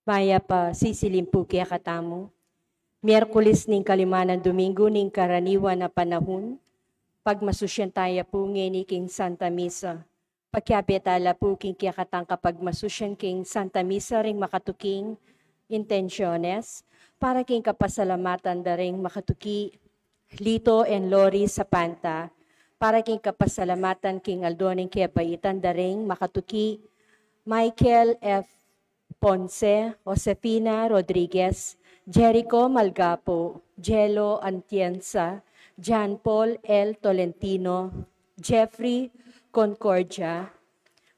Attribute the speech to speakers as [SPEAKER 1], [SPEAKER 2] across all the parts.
[SPEAKER 1] Maya pa sisilimpu kaya katamo. Miyerkules ning kalimanan Domingo ning karaniwan na panahon. Pagmasusyan tayo po ngeni king Santa Misa. Pagkabetala po king kaya katang kapag masusyan king Santa Misa ring makatuking intensyones. Para king kapasalamatan da ring makatuki Lito and Lori sa Panta. Para king kapasalamatan king Aldoning kaya baitan da ring makatuki Michael F. Ponce, Josefina Rodriguez, Jericho Malgapo, Jello Antienza, John Paul L. Tolentino, Jeffrey Concordia,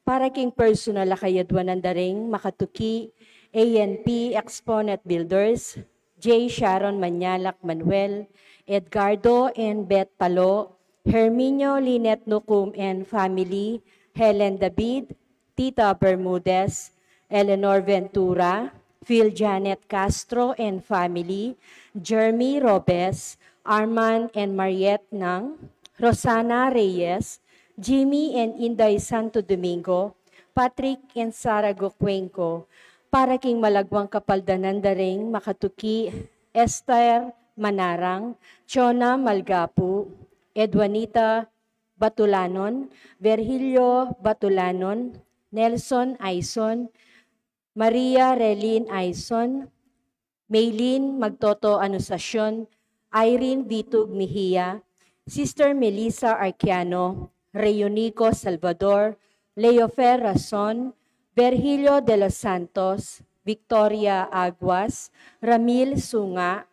[SPEAKER 1] para king personal akayadwanan da ring makatuki ANP Exponent Builders, J. Sharon Manyalak Manuel, Edgardo and Beth Palo, Herminio Linet Nucum and family, Helen David, Tita Bermudez, Eleanor Ventura, Phil Janet Castro and family, Jeremy Robes, Arman and Mariette Nang, Rosana Reyes, Jimmy and Inday Santo Domingo, Patrick and Sara Gocuenco, para king malagwang kapaldanan da ring makatuki Esther Manarang, Chona Malgapu, Edwanita Batulanon, Virgilio Batulanon, Nelson Aison, Maria Relin Aison, Maylin Magtoto Anusasyon, Irene Vitug Mejia, Sister Melissa Arquiano, Reunico Salvador, Leofer Razon, Virgilio de los Santos, Victoria Aguas, Ramil Sunga,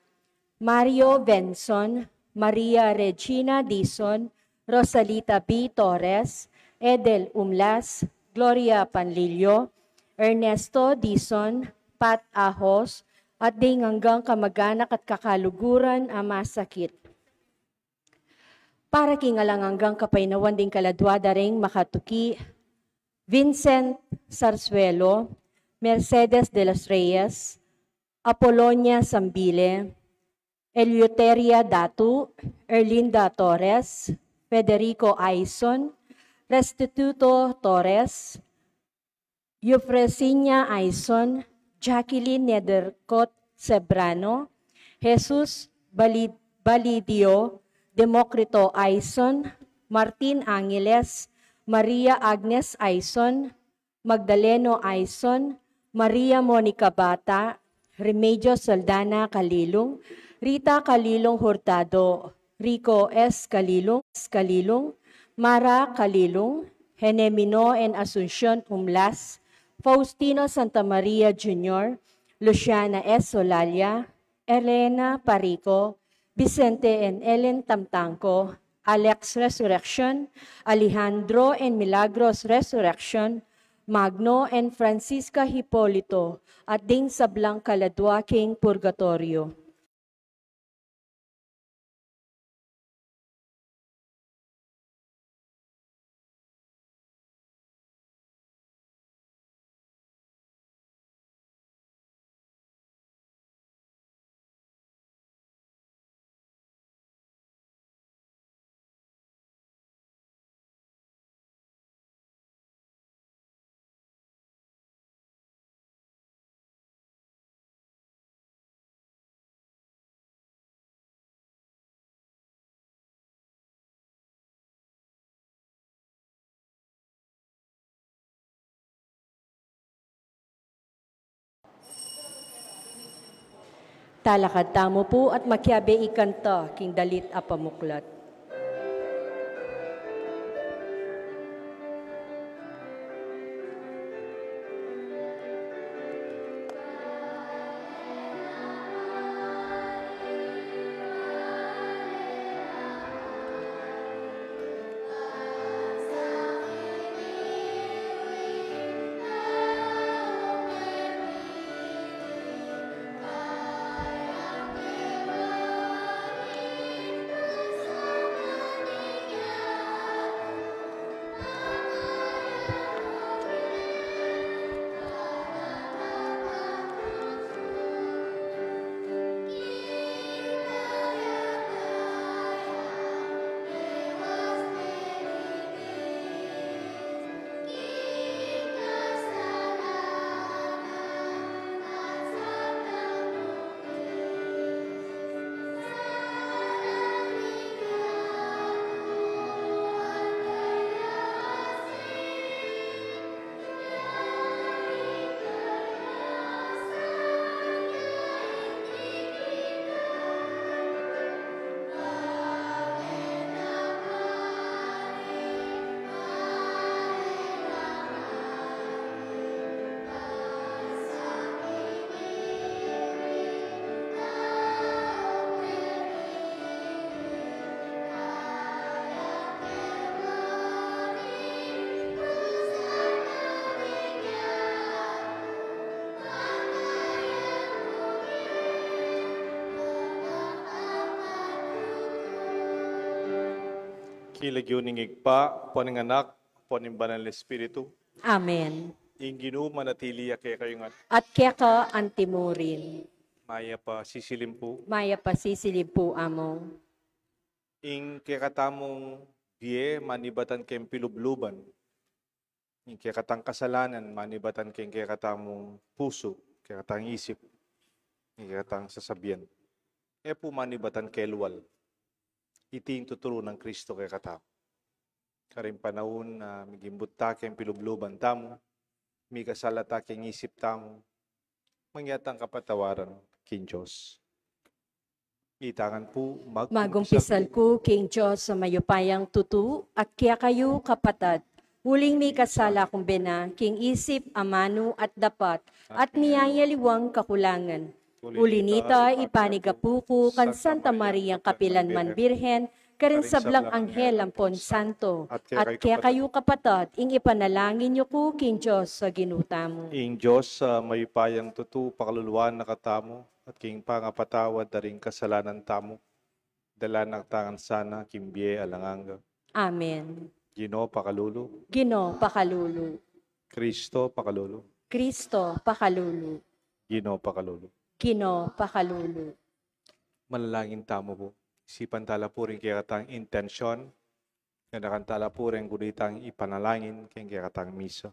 [SPEAKER 1] Mario Benson, Maria Regina Dizon, Rosalita B. Torres, Edel Umlas, Gloria Panlilio, Ernesto Dizon, Pat Ahos, at ding hanggang kamag-anak at kakaluguran ang masakit. Para kingalang hanggang kapainawan ding kaladwada ring makatuki, Vincent Sarsuelo, Mercedes de los Reyes, Apolonia Sambile, Eleuteria Datu, Erlinda Torres, Federico Aison, Restituto Torres, Eufresinia Aison, Jacqueline Nedercot Sebrano, Jesus Balidio, Democrito Aison, Martin Angeles, Maria Agnes Aison, Magdaleno Aison, Maria Monica Bata, Remedio Saldana Kalilong, Rita Kalilong Hurtado, Rico S. Kalilong, Mara Kalilong, Henemino and Asuncion Umlas, Faustino Santa Maria Jr., Luciana S. Solalia, Elena Parico, Vicente and Ellen Tamtanco, Alex Resurrection, Alejandro and Milagros Resurrection, Magno and Francisca Hipolito, at ding sablang kaladwa king Purgatorio. Talakad tamo po at makyabe ikanta king dalit a pamuklat.
[SPEAKER 2] Kilagyoning igpa, poning anak, poning banal na espiritu,
[SPEAKER 1] Amen.
[SPEAKER 2] inginu manatili kaya kayo nga
[SPEAKER 1] At kaya ka antimurin,
[SPEAKER 2] maya pa sisilim po,
[SPEAKER 1] maya pasisilib po among.
[SPEAKER 2] ing kaya katamong biye manibatan kayong pilubluban, ing kaya katang kasalanan manibatan kayong kaya katamong puso, kaya katang isip, ing kaya katang sasabihan. E po manibatan kelwal, iti yung tuturo ng Kristo kaya katamo. Karing panahon na migimbut ta kayong pilubluban tamo, may kasalata kayong isip tamo, mangyatang kapatawaran king Diyos. Itangan po,
[SPEAKER 1] Magumpisal ko, King Diyos, sa mayupayang tutu, at kaya kayo kapatad, huling may kasala kong bena, king isip, amano at dapat, at niyayaliwang kakulangan. Uli nita, ipanigapuko, kan Santa Maria Kapilanman Birhen, karin sablang anghel ampon santo, at kaya kayo kapatad, ing ipanalangin niyo ko, King Diyos, sa ginutamo.
[SPEAKER 2] ing Diyos sa mayupayang tutu, pakaluluan na katamo, at king pangapatawad na rin kasalanan tamo, dala nagtangan sana, kimbiye alanganga.
[SPEAKER 1] Amen.
[SPEAKER 2] Gino pakalulu,
[SPEAKER 1] Gino, pakalulu.
[SPEAKER 2] Kristo pakalulu,
[SPEAKER 1] Kristo, pakalulu.
[SPEAKER 2] Gino pakalulu.
[SPEAKER 1] Gino, pakalulu.
[SPEAKER 2] Manalangin tamo po. Isipan tala po rin kaya katang intensyon, kaya nakantala po rin gulitang ipanalangin kaya katang miso.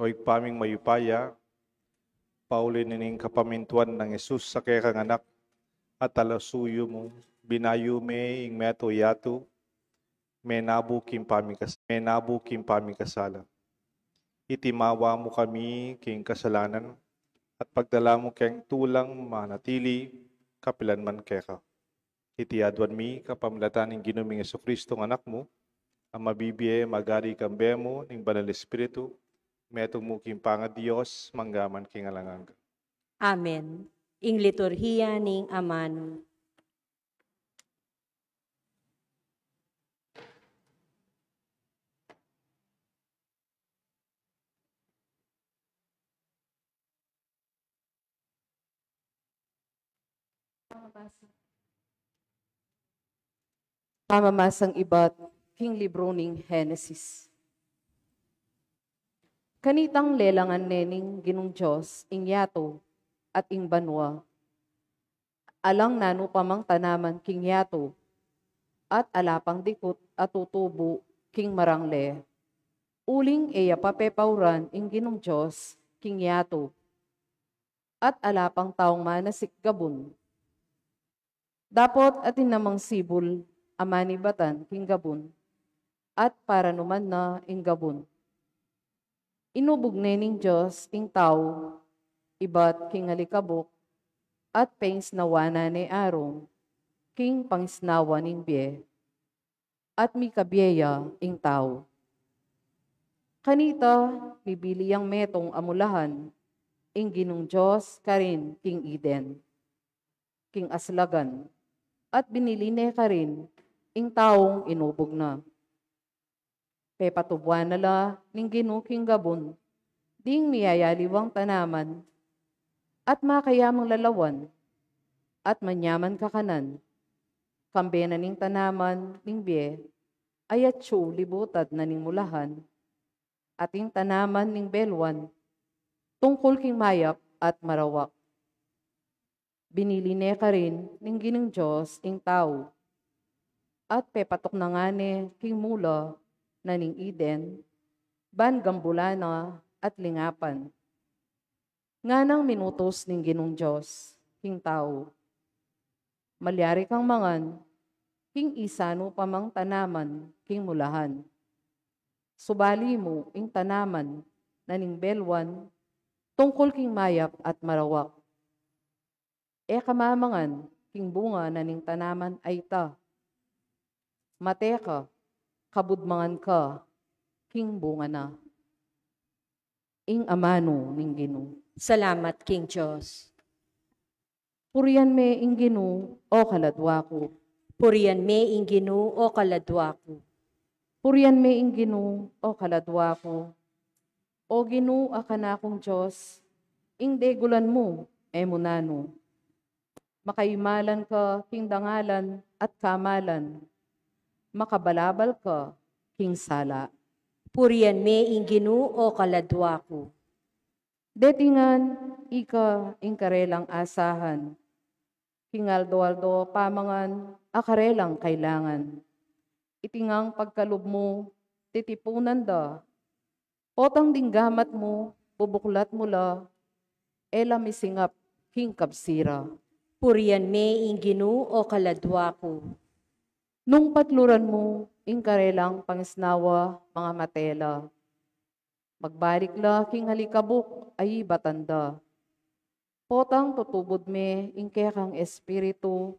[SPEAKER 2] O ipaming mayupaya, paulin nining kapamintuan ng Jesus sa kaya kang anak, at talasuyo mo, binayo me ing meto yato, menabu kim paming kasala. Itimawa mo kami king kasalanan, at pagdala mo keng tulang manatili, kapilan man keka. Itiadwan mi kapamilatan ng ginuming Jesucristo ng anak mo, ang mabibiye magari kambe mo ng banal espiritu, metong mo king panga Diyos, manggaman king alanganga.
[SPEAKER 1] Amen. Ing liturhiya ning amano.
[SPEAKER 3] Pamamasang iba't king libro ning Henesis. Kanitang lelangan nening ginong Diyos, ing yato at ing banwa. Alang nano pamang tanaman king yato, at alapang dikot at tutubo king marangle. Uling eya papepauran ing ginong Diyos, king yato, at alapang taong manasik gabon. Dapot atin namang sibol, amani batan king gabon, at para numan na ing gabon. Inubog nening Diyos ing tao, ibat king alikabok, at pangsnawana ni Arong, king pangsnawa ning biye, at mi kabiyeya ing tao. Kanita, bibili ang metong amulahan, ing ginong Diyos karin king Eden, king aslagan, at binili ne karin ing taong inubog na. Pepatubuan nala ning ginuking gabon, ding miyayaliwang tanaman, at makayamang lalawan, at manyaman kakanan, kambe na ning tanaman ning biye, ayat siyo libutad na ning mulahan, ating tanaman ning belwan, tungkol king mayap at marawak. Binili ne karin ning ginong Diyos ing tao, at pepatok na nga ne king mula na ning Eden, ban gambulana at lingapan. Nga nang minutos ning ginong Diyos, king tao. Malyari kang mangan, king isano pamang tanaman, king mulahan. Subali mo ing tanaman na ning belwan, tungkol king mayap at marawak. E kamamangan, king bunga na ning tanaman ay ta. Mateka, kabudmangan ka, king bunga na. Ing amano ning Ginoo.
[SPEAKER 1] Salamat, King Diyos.
[SPEAKER 3] Puriyan me ing Ginoo, o kaladwa ko.
[SPEAKER 1] Puriyan me ing Ginoo o kaladwa ko.
[SPEAKER 3] Puriyan me ing Ginoo, o kaladwa ko. O Ginoo, akanakong Diyos, ing degulan mo, emunano. Makaimalan ka, king dangalan, at kamalan. Makabalabal ka, king sala.
[SPEAKER 1] Purian me ing Ginoo kaladwa ko.
[SPEAKER 3] Detingan, ika ingkarelang asahan. Kingaldo-aldo pamangan, akarelang kailangan. Itingang pagkalub mo, titipunan da. Potang dinggamat mo, bubuklat mula, ela misingap, king kabsira.
[SPEAKER 1] Purian me ing Ginoo kaladwa ko.
[SPEAKER 3] Nung patluran mo, ingkarelang pangisnawa, mga matela. Magbalik la, king halikabok, ay batanda. Potang tutubod me, ingkekang espiritu,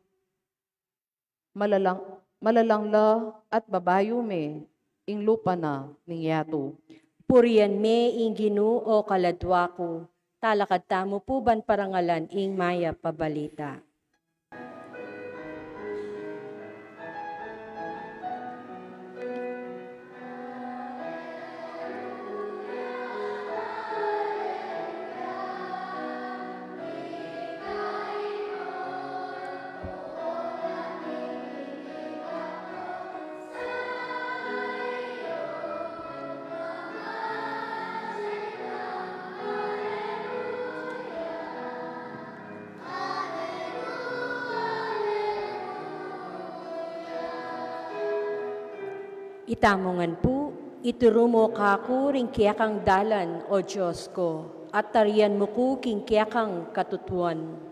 [SPEAKER 3] malalang la at babayo me, ing lupa na ningyato.
[SPEAKER 1] Purian me ing Ginoo kaladwa ko. Talakad tamo po ban parangalan ing maya pabalita. Itamongan po, iturumo kako ring kiyakang dalan o Diyos ko, at tarian mo ko king kiyakang katutuan.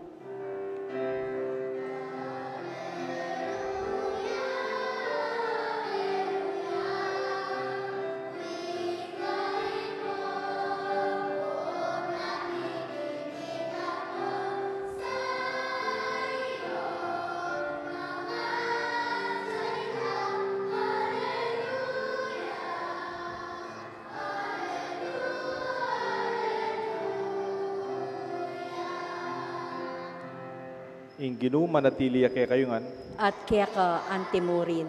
[SPEAKER 2] Ing Ginoo manatili kay kayungan,
[SPEAKER 1] At kiyaka antimurin.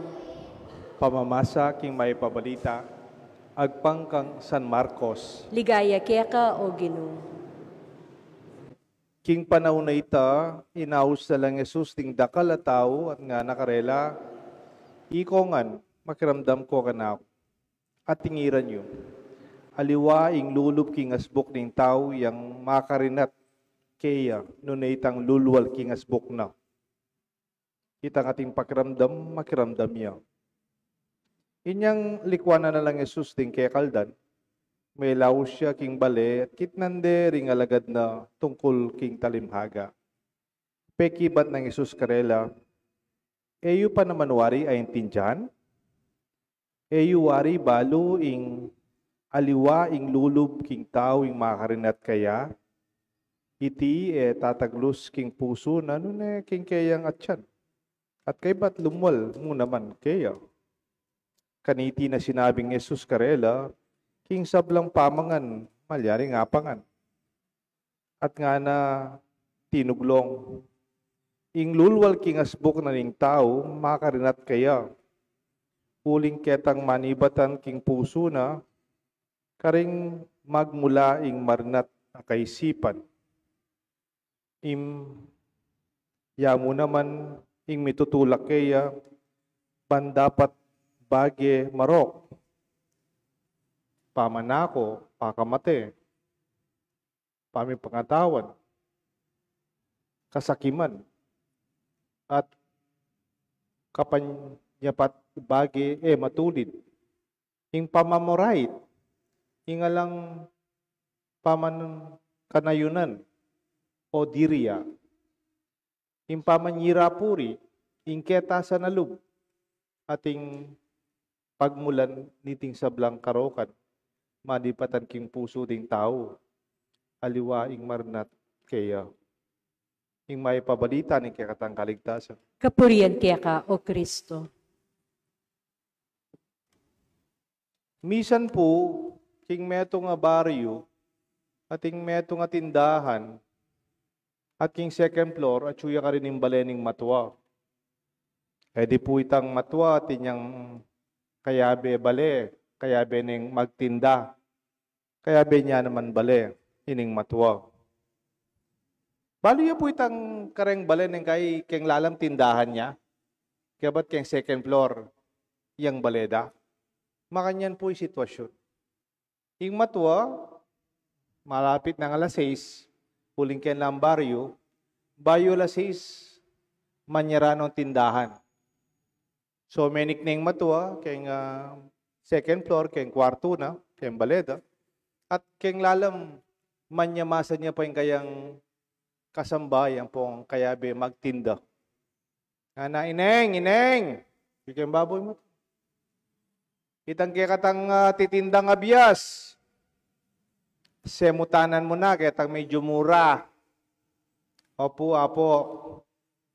[SPEAKER 2] pamamasa king may pabalita, agpang kang San Marcos.
[SPEAKER 1] Ligaya kiyaka o Ginoo.
[SPEAKER 2] King panahon na ita, inaus na lang Jesus ting dakal a tao at nga nakarela, ikongan, makiramdam ko ka at tingiran nyo. Aliwa ing lulub king asbok ning tao yang makarinat kaya nun itang lulwal king asbok na. Itang ating pakiramdam, makiramdam niya. Inyang likwanan na lang Jesus ting kaya kaldan, may laos siya king bale at kitnande ring alagad na tungkol king talimhaga. Pekibat ng Jesus karela, eyo pa naman wari ay intindihan? Eyo wari balo ing aliwa ing lulub king tao ing makarinat kaya, iti tataglos king puso na nun king kayang atyan. At kay ba't lumwal mo naman kaya? Kaniti na sinabing Jesus karela, king sablang pamangan, malyaring apangan. At nga na tinuglong, ing lulwal king asbok na ning tao, makarinat kaya. Uling ketang manibatan king puso na, karing magmula ing marinat akaisipan. Yamu naman ing mitutulak kaya, pandapat bage marok. Pamanako, pakamate, pamipangatawan, kasakiman, at kapanyapat bage matulid. Ing pamamorait, ing alang paman kanayunan, o diriya. Ing pamanyira puri, ing keta sa nalub, ating pagmulan niting sablang karokan, madipatan king puso ding tao, aliwa ing marnat kaya. Ing may pabalita ni kaya kaligtasan.
[SPEAKER 1] Kapurian kiyaka o Kristo.
[SPEAKER 2] Misan po, king meto nga baryo, ating meto nga tindahan, at king second floor, at suya ka rin yung balening matwa. E di po itang matwa, tinyang kayabe bale, kayabe ning magtinda, kayabe niya naman bale, ining matwa. Balo po itang kareng bale ng kay keng lalang tindahan niya, Kaya ba't kayong second floor, yang baleda? Makanyan po yung sitwasyon. Yung matwa, malapit ng alas 6, puling kayo ng baryo, bayo alas 6, manyara ng tindahan. So, menik na yung matwa, kayong second floor, kayong kwarto na, kayong baleda, at kayong lalam, manyamasan niya pa yung kayang kasambayan pong kayabe magtinda. Ana, ineng! Kayong baboy mo. Itang kaya katang titindang abiyas. Semutanan mo na, kaya tang medyo mura. Opo, apo.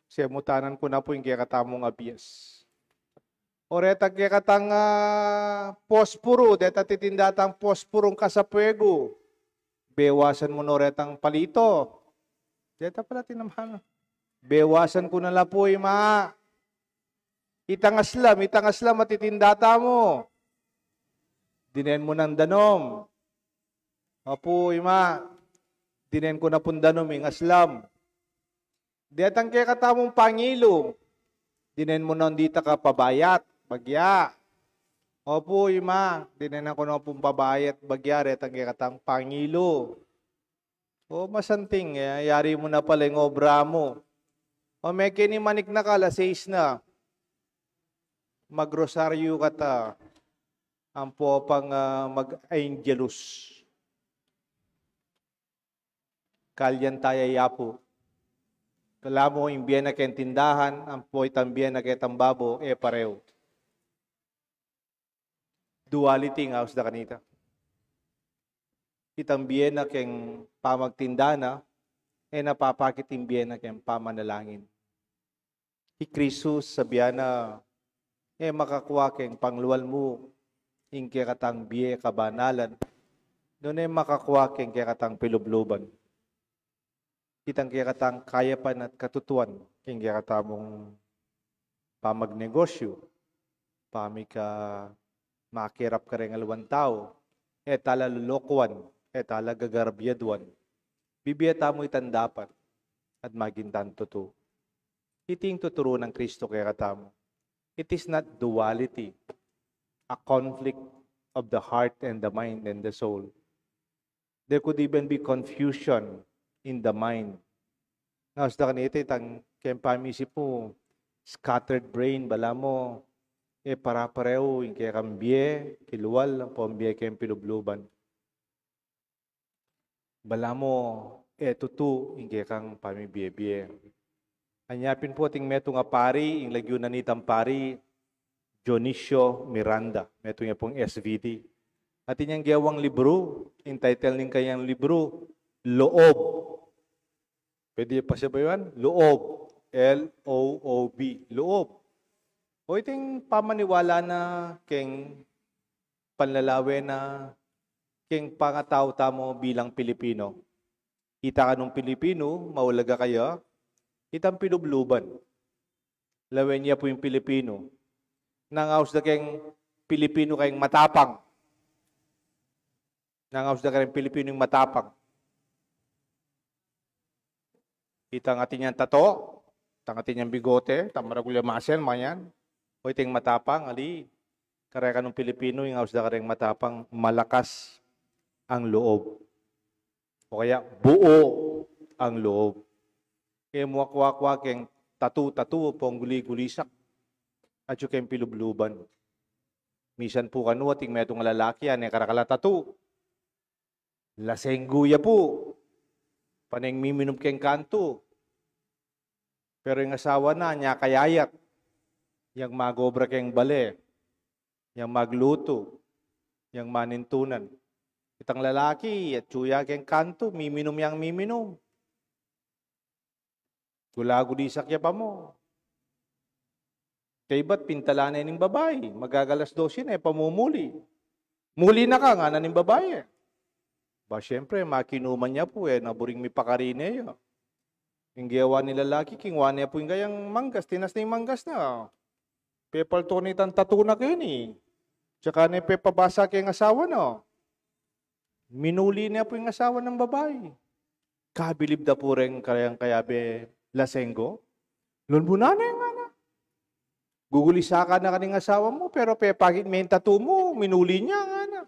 [SPEAKER 2] Semutanan ko na po yung kaya katamong abiyas. O retang kaya katang pospuro, deta titindatang pospurong kasapwego. Bewasan mo no retang palito. Deta pala tinamhan. Bewasan ko na la po ma. Itangaslam, matitindata mo. Dinen mo ng danom. Opo, ima. Dinen ko na pong danom, yung aslam. Detang kaya katamong pangilo. Dinen mo na dita ka pabayat, bagya. Opo, ima. Dinen ko na pong pabayat, bagya. Detang kaya katang pangilo. O, masanting. Yari mo na pala yung obra mo. O, may kinimanik na ka, alas 6 na. Magrosaryo ka ta. Ang po pang mag-angelus. Kalyan tayo yapo. Kala mo yung biyan na kayong tindahan, ang po itang biyan na kayong babo, pareho. Duality nga usda kanita. Itang biyan na kayong pamagtindana, napapakit yung biyan na kayong pamanalangin. Ikrisus sabihan na, makakuha kayong pangluwal mo, yung kaya katang biye kabanalan, doon makakuha kayong kaya katang pilubluban. Kitang kaya katang kayapan at katutuan, kayong kaya katamong pamagnegosyo, pamika makirap ka rin alwan tao, tala lulokwan, tala gagarabyaduan. Bibiyata mo itandapan at magintan totoo. Iting tuturo ng Kristo kaya katamo. It is not duality, a conflict of the heart and the mind and the soul. There could even be confusion in the mind. Now, sa kanito, itang kayong pamisip mo, scattered brain, bala mo, para-pareho, yung kaya kambye, kiluwal, ang pambye kayong pilubluban. Bala mo, tutu, yung kaya kang pamibye-bye. Anyapin po ating meto nga pari, yung lagyo na nitang pari, Dionisio Miranda. Meto niya pong SVD. At inyang gawang libro, yung title ng kanyang libro, Loob. Pwede pa siya ba yun? Loob. L-O-O-B. Loob. O iting pamaniwala na keng panlalawe na keng pangataw tamo bilang Pilipino. Kita ka nung Pilipino, maulaga kaya, itang pinubluban. Lawen niya po yung Pilipino. Nangaus na kayong Pilipino kayong matapang. Nangaus na kayong Pilipino yung matapang. Itang atin yan tato, itang atin yan bigote, itang maragulya masen, mayan. O iting matapang, ali, kareka nung Pilipino, yung aus na kayong matapang, malakas ang loob. O kaya, buo ang loob. Kaya muwak-wakwa kayong tatu-tatu, pong guli-gulisak. At yung kayong pilubluban. Misan po kanu, ating metong lalaki yan, karakala tatu. Lasengguya po. Paneng miminom kayong kanto. Pero yung asawa na, niya kayayat. Yang magobra kayong bale. Yang magluto. Yang manintunan. Itang lalaki, at suya kayong kanto, miminom yang miminom. Gulagulisak ya pa mo. Kaya ba't pintalanay ng babae? Magagalas 12 na, pamumuli. Muli na ka nga na ng babae. Ba, syempre, makinuman niya po naburing mi pakarine yun. Yung gawa ni lalaki, kingwa niya po yung gayang manggas, tinas na yung manggas na. Pepalto ni tatu na kayo ni. Tsaka na pepabasa kayong asawa na. Minuli niya po yung asawa ng babae. Kabilib da po rin kayang kayabe lasenggo. Lunbunanay nga na. Gugulisa ka na kaning asawa mo, pero pepagit may tattoo mo, minuli niya nga na.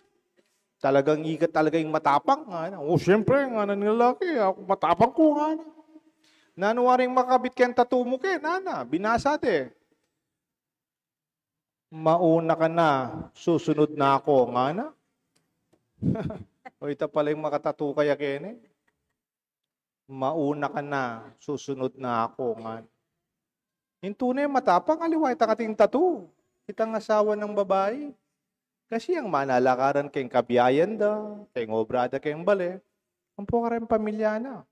[SPEAKER 2] Talagang ikat talaga yung matapang nga na. O siyempre, nga na ng lalaki, ako matapang ko nga na. Nanuwaring makabit kayong tattoo mo kay, nana, binasa de. Mauna ka na, susunod na ako, nga na. O ito pala yung makatattoo kaya kene. Mauna ka na, susunod na ako, nga na. Yung tunay matapang, aliwa, itang ating tattoo. Itang asawa ng babae. Kasi ang manalakaran kayong kabiyayan da, kayong obrada kayong bale, ang po ka rin pamilya na.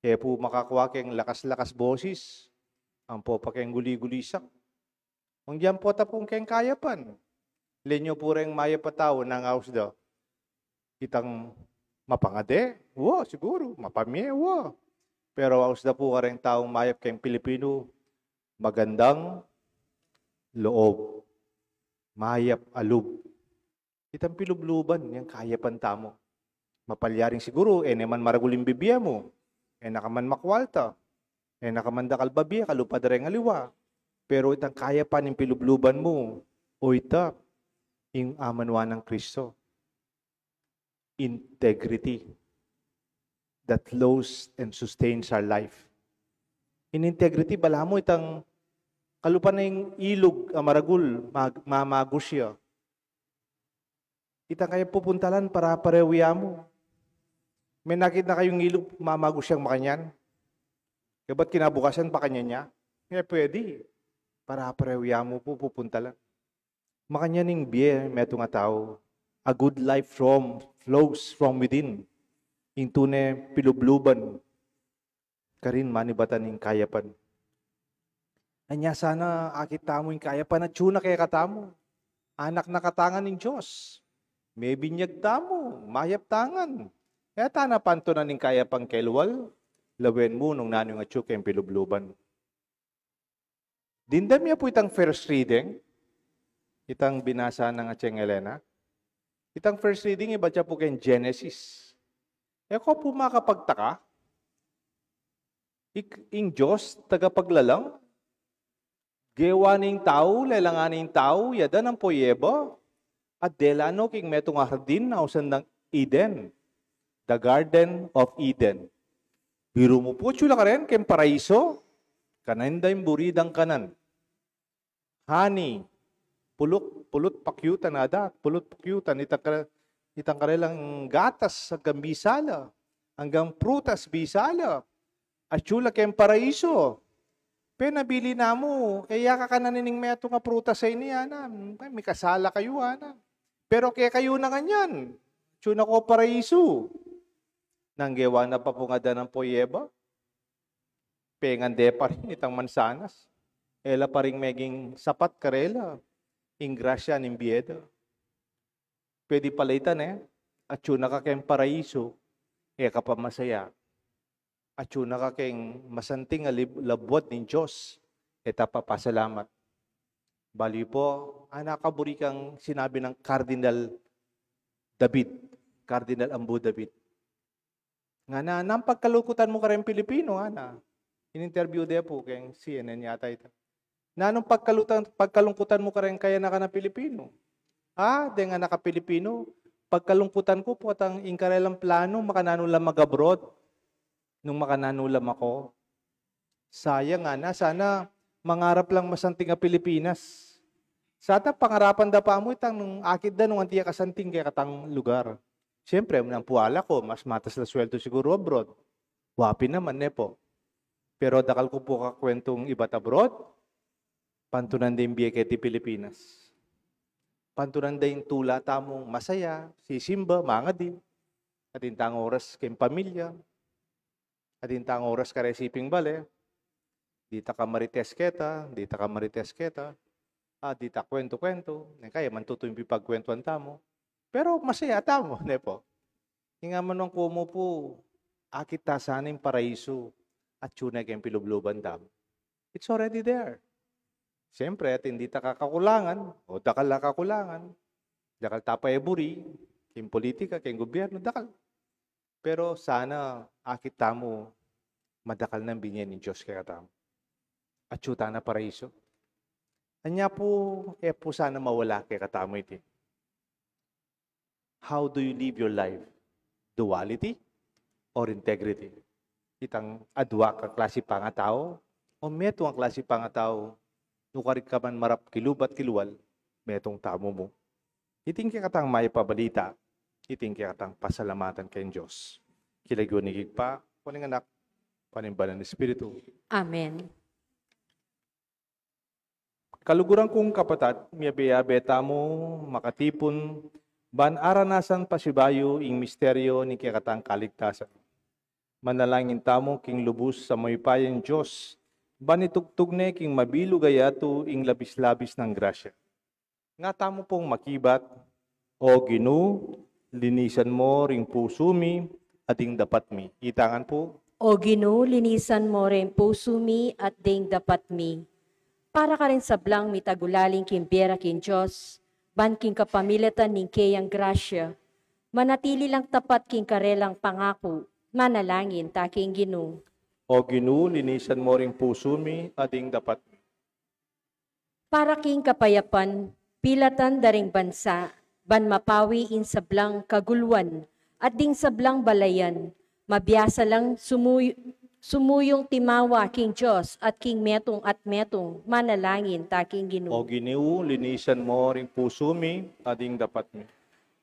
[SPEAKER 2] Kaya po makakuha kayong lakas-lakas boses, ang po pa kayong guli-gulisak. Kung diyan po tapong kayong kayapan, lenyo po rin maya pataw ng house da. Itang mapangade, siguro, mapamye, Pero house da po ka rin taong mayap kayong Pilipino, magandang loob. Mayap alub. Itang pilubluban, yung kayapan tamo. Mapalyaring siguro, naman maraguling bibiya mo. Nakaman makwalta. Nakamanda kalbabiya, kalupadareng aliwa. Pero itang kayapan yung pilubluban mo, o ita, yung amanwa ng Kristo. Integrity that flows and sustains our life. In integrity, bala mo itang kalupan na yung ilog, maragul, mamagos siya. Itang kayo pupuntalan para parewiya mo. May nakita kayong ilog, mamagos siyang makanyan. Kaya ba't kinabukasan pa kanya niya? Kaya pwede. Para parewiya mo po pupuntalan. Makanyaning biye, meto nga tao. A good life flows from within. Yung tunay pilubluban. Karin manibatan ng kayapan. Anya sana akit tamo yung kayapan at tuna kaya katamo. Anak na katangan ng Diyos. May binyag tamo, mayap tangan. Kaya tanapan to na ng kayapang kelwal. Lawen mo nung nanong atsyo kayong pilubluban. Dindam niya po itang first reading. Itang binasa ng Atseng Elena. Itang first reading, iba siya po kayong Genesis. Ko po makapagtaka. Ing Diyos, tagapaglalang. Gewaning tao, lelanganing tao, yada ng poyeba. At delano king metong hardin na usan ng Eden. The Garden of Eden. Biro mo po, tsula ka rin, kem paraiso. Kananday buridang kanan. Honey, pulot pakyutan ada, pulot pakyutan, itang karelang gatas hanggang bisala, hanggang prutas bisala, at tsula kem paraiso. Penabili na mo, kaya ka kananining meto nga prutas sa iniya na, may kasala kayo na. Pero kaya kayo na ganyan, tsuna ko paraiso. Nanggewa na pa po nga ng poyeba, pengande pa rin itang mansanas. Ela pa rin meging sapat karela. Ingrasya ng biyeda. Pwede palitan at tsuna ka kayong paraiso, ka pa masaya. At tsuna ka kayong masanting labwat ng Diyos, papasalamat. Bali po, nakaburi kang sinabi ng Cardinal Ambo David. Nga na, nang pagkalukutan mo ka rin Pilipino, in-interview de po kayong CNN yata ito. Na nung pagkalungkutan mo ka rin kaya na ka na Pilipino. De nga naka Pilipino, pagkalungkutan ko po at ang ingkarelang plano, makananulam mag-abroad. Nung makananulam ako, sayang sana mangarap lang masanting nga Pilipinas. Sana pangarapan da pa mo itang nung akid da nung antiya kasanting kaya katang lugar. Siyempre, nang puwala ko, mas matas na sweldo siguro abroad. Wapi naman po. Pero dakal ko po kakwentong iba't abroad, pantunan din biya kaya ti Pilipinas. Pantunan din tula tamong masaya, sisimba, mga din. At intang oras kayong pamilya. At intang oras ka resiping bale. Dita ka marites keta, dita ka marites keta. Dita kwento-kwento. Kaya mantuto yung pipagkwentuan tamo. Pero masaya tamo, po. Hinga man nung kumo po, akit tasanin paraiso at tuna kayong pilubluban tamo. It's already there. Siyempre, at hindi ta kakakulangan, o dakal na kakulangan, dakal tapay buri, kayong politika, kayong gobyerno, dakal. Pero sana, akit tamo, madakal ng binyan ni Diyos kaya tamo. At tsuta na paraiso. Anya po, po sana mawala kay katamo iti. How do you live your life? Duality or integrity? Itang adwa ka klase pa nga tao, o meto ang klase pa nga tao, nukarit ka man marap kilubat kiluwal, metong tamo mo. Iting katang may pabalita, iting katang pasalamatan kay Diyos. Kilagyo ni Gigpa, kuning anak, panimbalan ng Espiritu.
[SPEAKER 1] Amen.
[SPEAKER 2] Kaluguran kong kapatid, miyabe-beta mo, makatipon, ban aranasan pasibayo ing misteryo ni kikatang kaligtasan. Manalangin tamo king lubos sa maypayan Diyos, ban itugtog ne king mabilo gayato ing labis-labis ng grasya. Nga tamo pong makibat, o Ginu, linisan mo ring puso mi, ating dapat mi. Itangan po,
[SPEAKER 1] O Ginoo, linisan mo rin puso mi at ding dapat mi. Para ka rin sa blang mitagulaling kimbera kin Diyos, ban king kapamilatan ning kayang grasya, manatili lang tapat king karelang pangako, manalangin taking Ginoo.
[SPEAKER 2] o Ginu, linisan mo ring puso mi, ating dapat mi.
[SPEAKER 1] Para king kapayapan, pilatan daring bansa, ban mapawi in sablang kaguluan, at ding sablang balayan, mabiyasa lang sumuyong timawa king Diyos at king metong at metong, manalangin taking
[SPEAKER 2] O
[SPEAKER 1] Ginoo.
[SPEAKER 2] Ginu, linisan mo ring puso mi, ating dapat mi.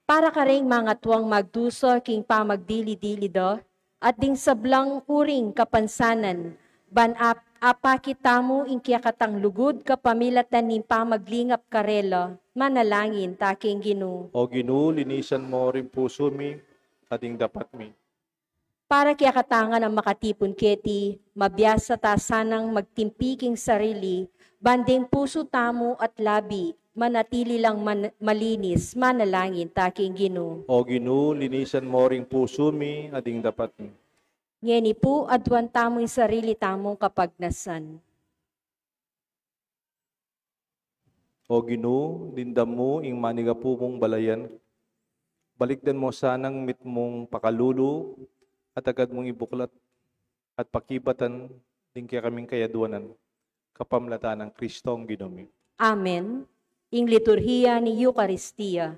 [SPEAKER 1] Para ka ring mga tuwang magduso king pamagdili-dili do, at ding sablang uring kapansanan, ban apakita mo ing kiyakatang lugod kapamilatan ning pamaglingap karela, manalangin taking Ginoo.
[SPEAKER 2] O Ginu, linisan mo ring puso mi, ating dapat mi.
[SPEAKER 1] Para kiyakatangan ang makatipon keti, mabiyasa ta sanang magtimpiking sarili, banding puso tamo at labi, manatili lang malinis, manalangin taking Ginoo.
[SPEAKER 2] O Ginu, linisan mo ring puso mi, ating dapat mi.
[SPEAKER 1] Ngeni po, adwan tamong sarili tamong kapagnasan.
[SPEAKER 2] O Ginu, lindam mo ing manigapu mong balayan. Balikdan mo sanang mit mong pakalulu, at agad mong ibuklat, at pakibatan din kaya kaming kayaduanan, kapamlatan ng Kristong Ginumi.
[SPEAKER 1] Amen. Ing liturhiya ni Eucharistia.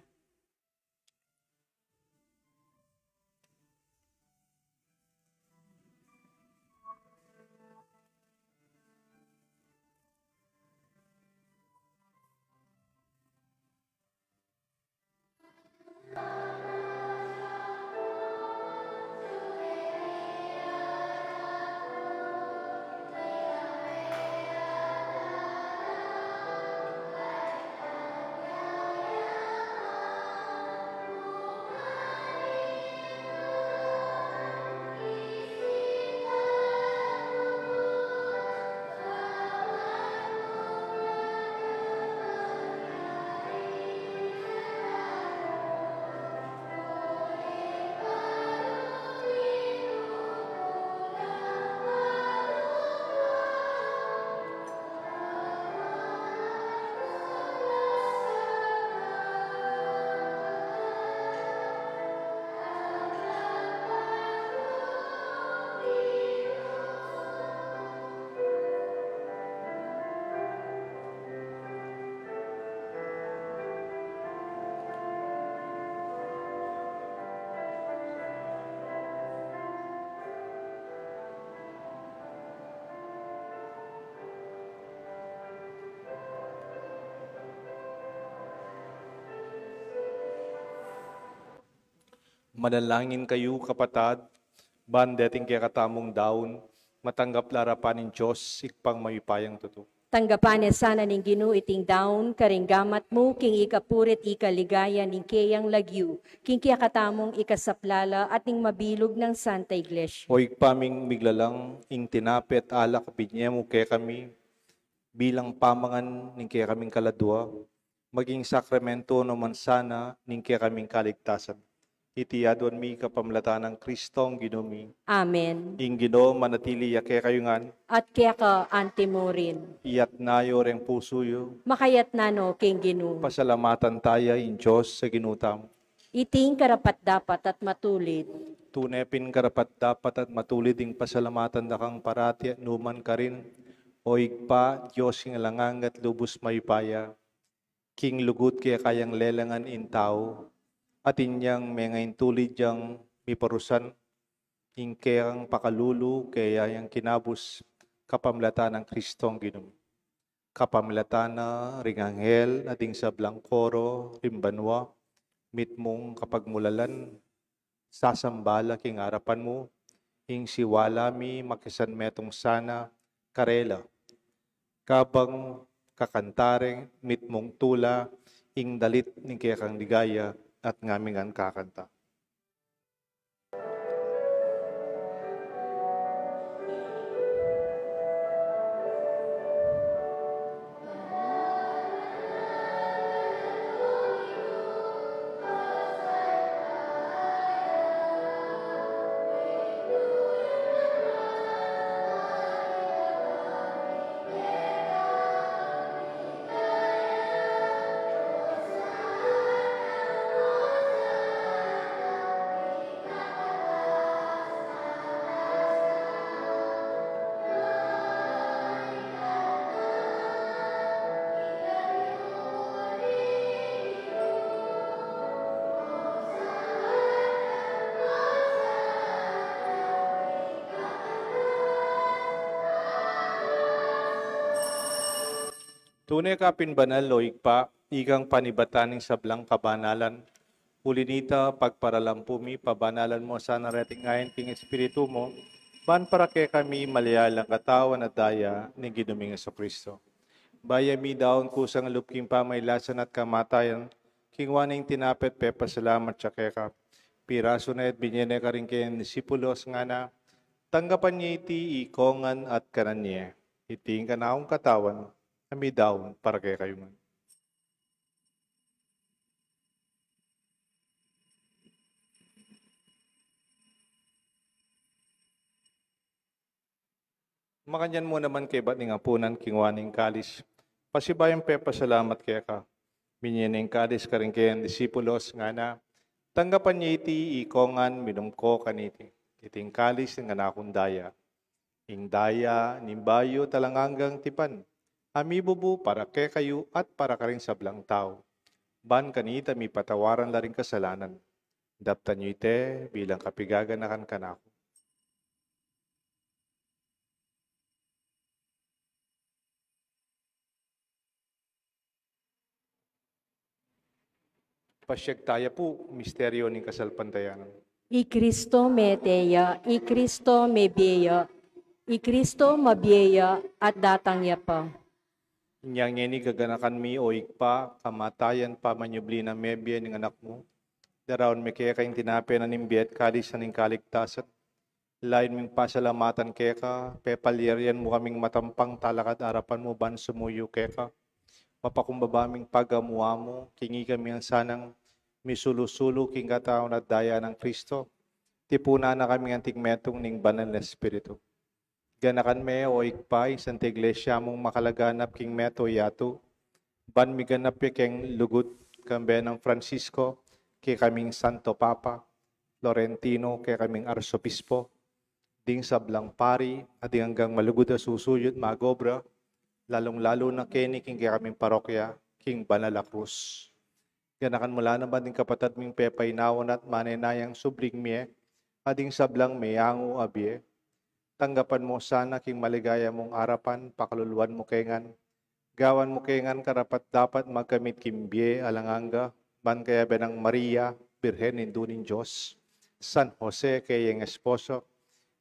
[SPEAKER 2] Manalangin kayo, kapatid, ban dating kaya katamong daon, matanggap larapan ng Diyos, ikpang mayupayang tuto.
[SPEAKER 1] Tanggapan sana ning Ginoo iting daon, karinggamat mo, king ikapurit ikaligaya ning kayang lagyu, king kiyakatamong ikasaplala at ning mabilog ng Santa Iglesia.
[SPEAKER 2] O ikpaming miglalang, ing tinapet alak binyemo kaya kami, bilang pamangan ning kaya kaming kaladwa, maging sakramento naman sana ning kaya kaming kaligtasan. Itiyadon mi kapamlatan ng Kristong Ginumi.
[SPEAKER 1] Amen.
[SPEAKER 2] Ing Gino manatili yake kayungan,
[SPEAKER 1] At kaya ka antimorin.
[SPEAKER 2] iyat nayo reng pusuyo,
[SPEAKER 1] Makayat nano king Ginoo.
[SPEAKER 2] pasalamatan tayo in Diyos sa ginutam.
[SPEAKER 1] Iting karapat dapat at matulid.
[SPEAKER 2] Tunepin karapat dapat at matulid ing pasalamatan na kang parati at numan ka rin, O igpa, Diyos ing alangang at lubos mayupaya, king lugut kaya kayang lelangan in tao, at inyang mengain tulid yang miparusan, ing kayang pakalulu kaya yang kinabus, kapamlata ng Kristong Ginoo. Kapamlata na ringanghel ating sa blangkoro, rimbanwa, mitmong kapagmulalan, sasambala king harapan mo, ing siwalami makisan metong sana, karela, kabang kakantareng mitmong tula, ing dalit ning kaya kang ligaya, at ngamingan kakanta. Tunay ka pinbanal o igpa, igang panibataning sablang kabanalan, ulinita pagparalampumi, pabanalan mo sa narating ayon king Espiritu mo, ban para kay kami malayalang katawan at daya ni Ginuming Kristo. Bayami daon kusang lupking pamaylasan at kamatayan, king waning tinapet pepa salamat siya keka. Piraso na at binyene ka rin kay disipulos nga na, tanggapan niya iti ikongan at kanan niya. Iting ka na akong katawan, kami daon para kay kayo man. Makanyan mo naman kay ba't ng apunan kingwaning kalis. Pasibayang pepa salamat kaya ka. Minyaning kalis ka rin kay disipulos nga na, tanggapan niya iti ikongan minumko kaniti. Iting kalis ng anakong daya. Ing daya, nimbayo talanganggang tipan. Amibubu para kay kayo at para ka rin sa blang tao. Ban kanita mi patawaran la rin kasalanan. Daptan niyo ite bilang kapigaganakan kanako. Pasyag tayo po, misteryo ng kasalpantayanan.
[SPEAKER 1] I Kristo meteya, I Kristo mebeya, I Kristo mabiya at datangya pa.
[SPEAKER 2] Inyang yeni gaganakan mi o ikpa, kamatayan pa manyubli na mebye ng anak mo. Daraon mi kaya kayong tinape na nimbiyet kalis na ning kaligtasan. Lain ming pasalamatan kaya ka, pepalyarian mo kaming matampang talakad arapan mo ban sumuyo kaya ka. Mapakumbabaming pagamuha mo, kingi kami ang sanang misulusulo king kataon at daya ng Kristo. Tipuna na kami ang tigmetong ning banal na Espiritu. Ganakan me o ikpay, Santa Iglesia mong makalaganap king meto yato. Ban mi ganap keng lugut kambe ng Francisco, kay kaming Santo Papa, Florentino, kay kaming Arsobispo, ding sablang pari, at hanggang malugod na susuyod magobra, lalong-lalo na kini king kay kaming parokya, king Banala Cruz. Ganakan mula naman din kapatad ming pepay nawon at manenayang subling miye, ading sablang mayango abye. Tanggapan mo sana king maligaya mong arapan, pakaluluan mo kengan. Gawan mo kengan karapat dapat magkamit kimbye alanganga, ban kaya benang Maria, Birhen indunin Diyos, San Jose kayeng esposo,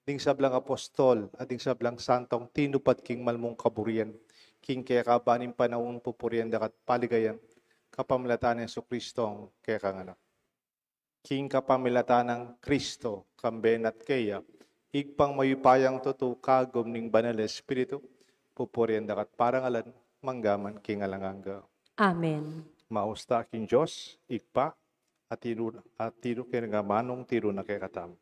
[SPEAKER 2] ding sablang apostol, at ding sablang santong tinupat king malmong kaburian, king kaya kabaning panahon pupurian dakat paligayan, kapamilatan ng Kristong kaya kanganak. King kapamilatan ng Kristo, kamben at kaya, igpang mayupayang tutu kagom ning banal na Espiritu, pupurian dakat parangalan, manggaman king alanganga.
[SPEAKER 1] Amen.
[SPEAKER 2] Mausta king Diyos, igpa, at tiro kinagamanong tiro na kay katam.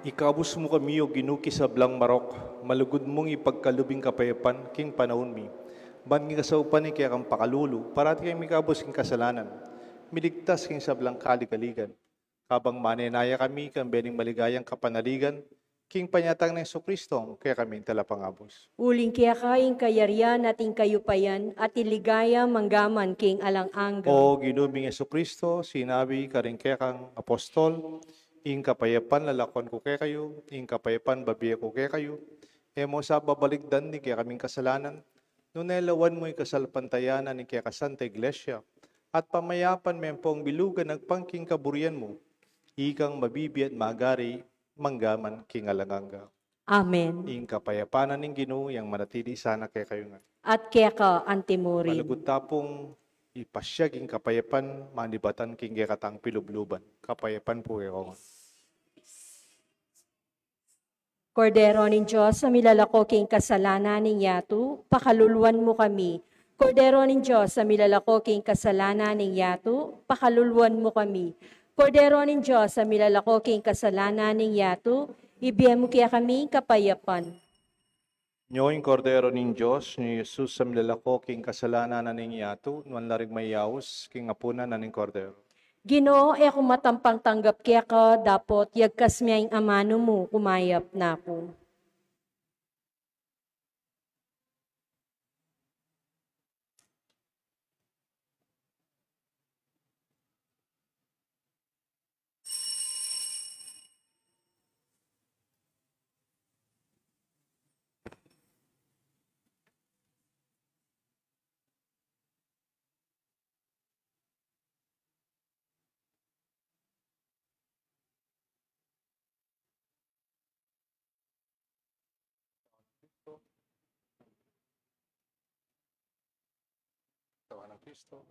[SPEAKER 2] Ikabus mo kami o ginuki sa blang marok, malugod mong ipagkalubing kapayapan, king panahon mi. Ban king kasaupan ni kaya kang pakalulu, parati kayong mikabos king kasalanan. Miligtas king sa blang kaligaligan. Kabang manenaya kami, kang bening maligayang kapanaligan, king panyatang ng Kristo, kaya kami talapangabos.
[SPEAKER 1] Uling kaya kaing kayarian ating kayupayan at iligaya manggaman king alang-angga.
[SPEAKER 2] O ginuming Kristo, sinabi ka rin kaya kang apostol, ing kapayapan lalakon ko kaya kayo, ing kapayapan babiya ko kaya kayo, emo sa babaligdan ni kaya kaming kasalanan, nunelawan mo'y kasalpantayanan ni kaya kasanta iglesia, at pamayapan mempong bilugan nagpangking kaburian mo, ikang mabibi at magari, manggaman king alanganga.
[SPEAKER 1] Amen.
[SPEAKER 2] Ing kapayapanan ng Ginoo, yang manatili sana kaya kayo nga.
[SPEAKER 1] At kaya ka antimurin.
[SPEAKER 2] Malugod tapong ipasyag ing kapayapan, manibatan king katang pilubluban. Kapayapan po kayo nga.
[SPEAKER 1] Kordero nin Diyos, sa milalako king kasalanan ning yatu, pakaluluan mo kami. Kordero nin Diyos, sa milalako king kasalanan ning yatu, pakaluluan mo kami. Kordero nin Diyos, sa milalako king kasalanan ning yatu, ibigay mo kaya kami kapayapan.
[SPEAKER 2] Nyoing kordero ning Diyos, ni Jesus sa milalako king kasalanan na ning yato, nuan larig mayaos, king apuna na ning kordero.
[SPEAKER 1] Ginoo, kung matampang tanggap kaya ka, dapot yagkas miyang amano mo, kumayap na ako.
[SPEAKER 2] Tawa ng Kristo.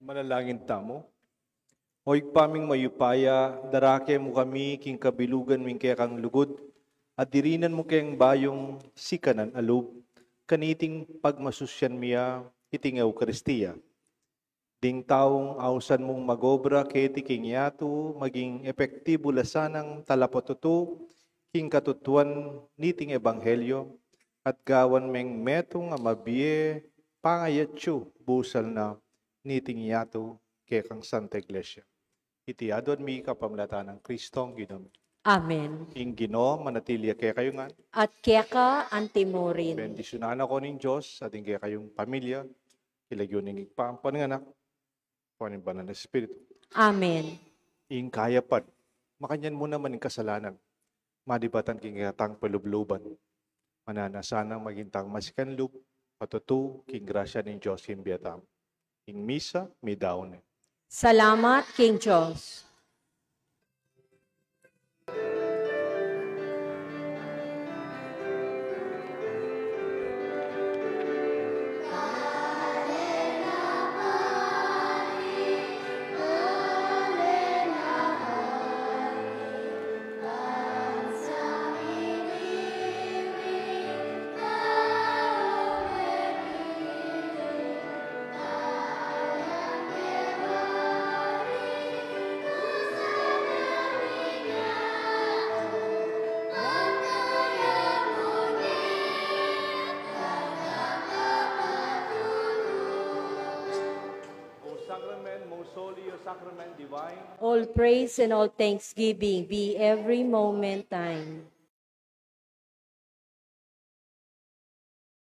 [SPEAKER 2] Manalangin tamo. Hoy paming mayupaya, darake mo kami king kabilugan ming kaya kang lugod, at dirinan mo kayang bayong sikanan alub, kaniting pagmasusyan miya, iting Eukaristiya. Ding taong ausan mong magobra keti king yato, maging epektibo lasanang talapotuto, king katutuan niting ebanghelyo, at gawan meng metong amabiye, pangayatyo, busal na niting yato, kaya kang Santa Iglesia. Iti adon mi kapamlatan ng Kristong Ginoo.
[SPEAKER 1] Amen.
[SPEAKER 2] Ing Ginoo manatili kaya kayo nga.
[SPEAKER 1] At kaya ka antimorin.
[SPEAKER 2] Bendisyonan ako ng Diyos at kaya kayong pamilya. Ilagyon ng panganak. Kunin ba ng Espiritu.
[SPEAKER 1] Amen.
[SPEAKER 2] Ing kayapad. Makanyan mo naman ang kasalanan. Madibatan king katang palubluban. Mananasanang magintang masikanlub. Patutu king grasya ng Diyos himbiyatam. Ing misa, may daon.
[SPEAKER 1] Salamat, King Diyos. All praise and all thanksgiving be every moment time.